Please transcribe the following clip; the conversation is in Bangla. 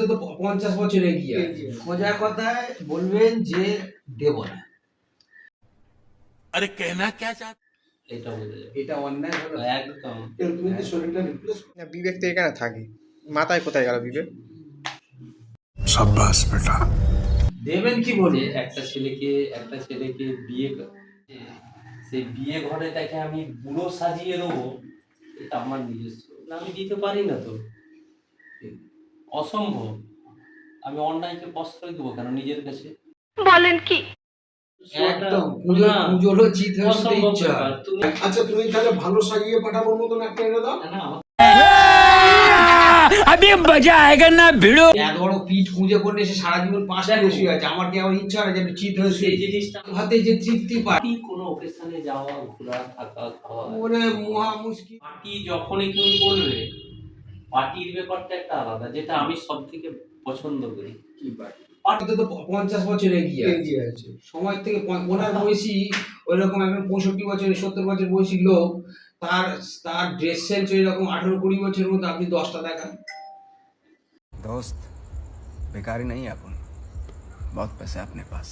তো 50 বছর এগিয়ে আছে। সোজা কথায় বলবেন যে দেব না। अरे कहना क्या चाहते এটা বোঝা যায় এটা অন্যায় হলো। একদম। তুমি কি শরীরটা রিপ্লেস না, বিবেক তো এখানে থাকে, মাথায় কোথায় গেল বিবেক? शाबाश बेटा দেবেন কি বলে একটা ছেলেকে বিয়ে সেই বিয়ে ঘরে তাকে আমি বুড়ো সাজিয়ে দেবো, এটা আমার নিজস্ব না, আমি দিতে পারি না তো, অসম্ভব। আমি অন্যায়কে প্রশ্রয় দেবো কেন নিজের কাছে? বলেন কি? একদম না, পুজোলো চিত হয়ে অসম্ভব ইচ্ছা। ব্যাপার। তুমি আচ্ছা তুমি তাহলে ভালো সাজিয়ে পাঠাবোর মতন একটা এনে দাও। না, আমার अभी मजा आएगा ना भिड़ो। এত বড় পিঠ খুঁজে করে এসে সারা জীবন 5 টা বেশি আছে। আমার কি আমার ইচ্ছা হয় যে আমি চিত হয়ে সেই জিনিসটা হাতে যে তৃপ্তি পাই কি কোনো ওকেশনে যাওয়া, ঘোরা, থাকা, খাওয়া, ওরে মহা মুশকিল। পার্টি যখনই তুমি বলবে, পার্টির ব্যাপারটা একটা আলাদা, যেটা আমি সব থেকে পছন্দ করি। কি পার্টি তো 50 বছর এগিয়ে আছে। এগিয়ে আছে। সময় থেকে ওনার বয়সী ওইরকম একজন 65 বছর 70 বছর বয়সী লোক, তার তার ড্রেস সেন্স ওইরকম 18-20 বছরের মধ্যে আপনি 10টা দেখান। दोस्त बेकारी नहीं है अपन, बहुत पैसे अपने पास।